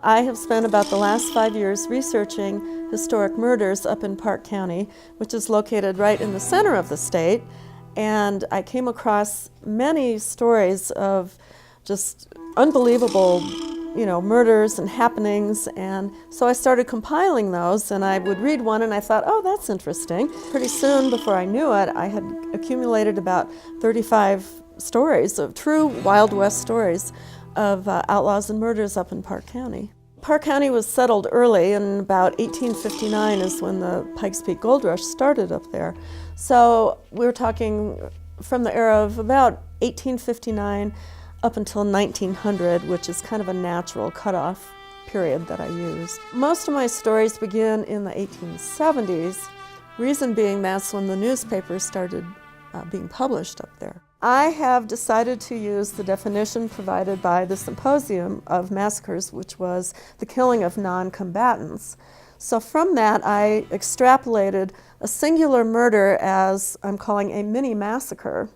I have spent about the last 5 years researching historic murders up in Park County, which is located right in the center of the state. And I came across many stories of just unbelievable, murders and happenings. And so I started compiling those, and I would read one and I thought, oh, that's interesting. Pretty soon, before I knew it, I had accumulated about 35 stories of true Wild West stories of outlaws and murders up in Park County. Park County was settled early, and about 1859 is when the Pikes Peak Gold Rush started up there. So we were talking from the era of about 1859 up until 1900, which is kind of a natural cutoff period that I used. Most of my stories begin in the 1870s, reason being that's when the newspapers started being published up there. I have decided to use the definition provided by the Symposium of Massacres, which was the killing of non-combatants. So from that, I extrapolated a singular murder as I'm calling a mini massacre.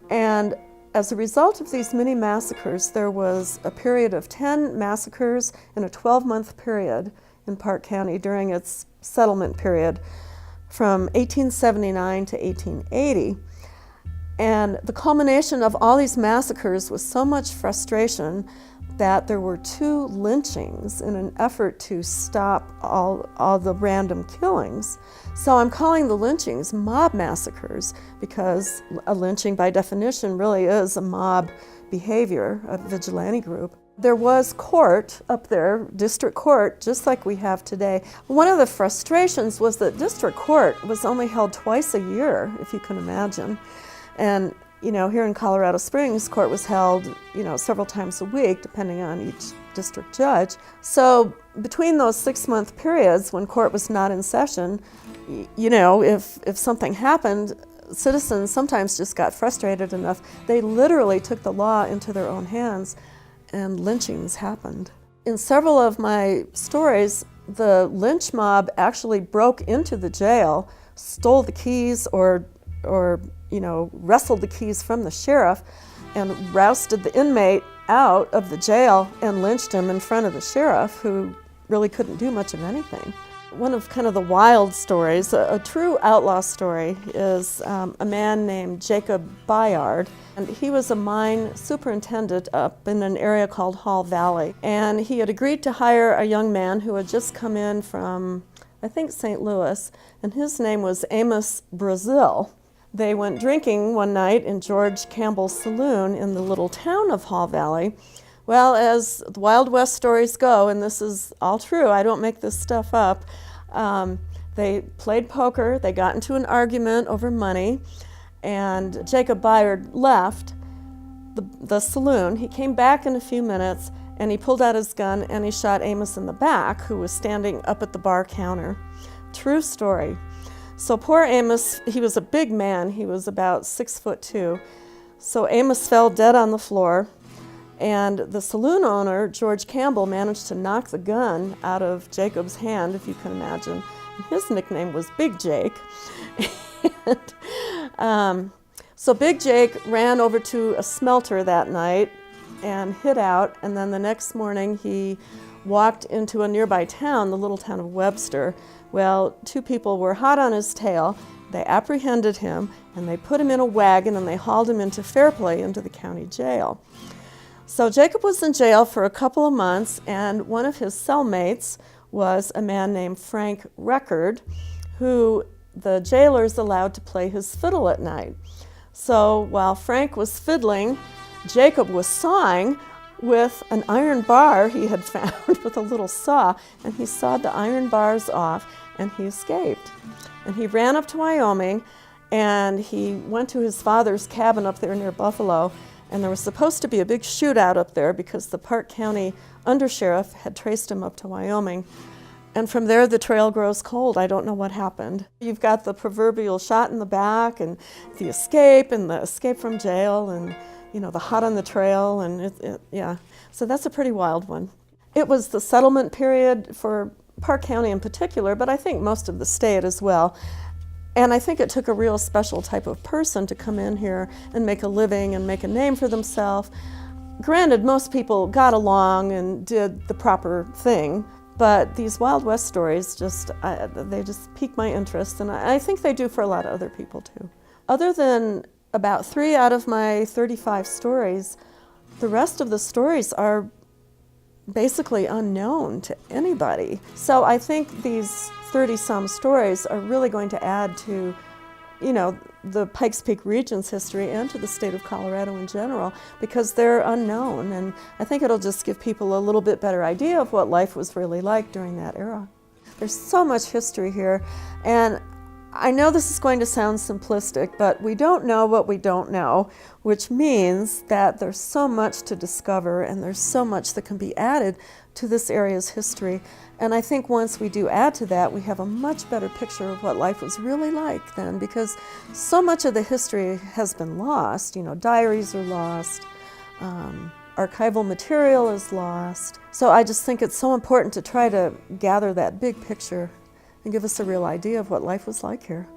And as a result of these mini massacres, there was a period of 10 massacres in a 12-month period in Park County during its settlement period from 1879 to 1880. And the culmination of all these massacres was so much frustration that there were 2 lynchings in an effort to stop all the random killings. So I'm calling the lynchings mob massacres because a lynching by definition really is a mob behavior, a vigilante group. There was court up there, district court, just like we have today. One of the frustrations was that district court was only held twice a year, if you can imagine. And, here in Colorado Springs, court was held, several times a week, depending on each district judge. So between those 6-month periods when court was not in session, if something happened, citizens sometimes just got frustrated enough. They literally took the law into their own hands, and lynchings happened. In several of my stories, the lynch mob actually broke into the jail, stole the keys or wrestled the keys from the sheriff and rousted the inmate out of the jail and lynched him in front of the sheriff, who really couldn't do much of anything. One of kind of the wild stories, a true outlaw story, is a man named Jacob Bayard. And he was a mine superintendent up in an area called Hall Valley. And he had agreed to hire a young man who had just come in from, I think, St. Louis, and his name was Amos Brazil. They went drinking one night in George Campbell's saloon in the little town of Hall Valley. Well, as the Wild West stories go, and this is all true, I don't make this stuff up, they played poker, they got into an argument over money, and Jacob Bayard left the saloon. He came back in a few minutes, and he pulled out his gun and he shot Amos in the back, who was standing up at the bar counter. True story. So poor Amos, he was a big man, he was about 6'2". So Amos fell dead on the floor, and the saloon owner, George Campbell, managed to knock the gun out of Jacob's hand, if you can imagine. And his nickname was Big Jake. So Big Jake ran over to a smelter that night and hid out, and then the next morning he walked into a nearby town, the little town of Webster. Well, 2 people were hot on his tail. They apprehended him, and they put him in a wagon, and they hauled him into Fairplay, into the county jail. So Jacob was in jail for a couple of months, and one of his cellmates was a man named Frank Record, who the jailers allowed to play his fiddle at night. So while Frank was fiddling, Jacob was sawing with an iron bar he had found with a little saw, and he sawed the iron bars off, and he escaped. And he ran up to Wyoming, and he went to his father's cabin up there near Buffalo, and there was supposed to be a big shootout up there because the Park County undersheriff had traced him up to Wyoming. And from there, the trail grows cold. I don't know what happened. You've got the proverbial shot in the back, and the escape from jail, and the hot on the trail, and yeah. So that's a pretty wild one. It was the settlement period for Park County in particular, but I think most of the state as well. And I think it took a real special type of person to come in here and make a living and make a name for themselves. Granted, most people got along and did the proper thing, but these Wild West stories they just pique my interest, and I think they do for a lot of other people too. Other than about 3 out of my 35 stories, the rest of the stories are basically unknown to anybody. So I think these 30-some stories are really going to add to, the Pikes Peak region's history and to the state of Colorado in general, because they're unknown, and I think it'll just give people a little bit better idea of what life was really like during that era. There's so much history here, and I know this is going to sound simplistic, but we don't know what we don't know, which means that there's so much to discover and there's so much that can be added to this area's history. And I think once we do add to that, we have a much better picture of what life was really like then, because so much of the history has been lost. Diaries are lost, archival material is lost. So I just think it's so important to try to gather that big picture and give us a real idea of what life was like here.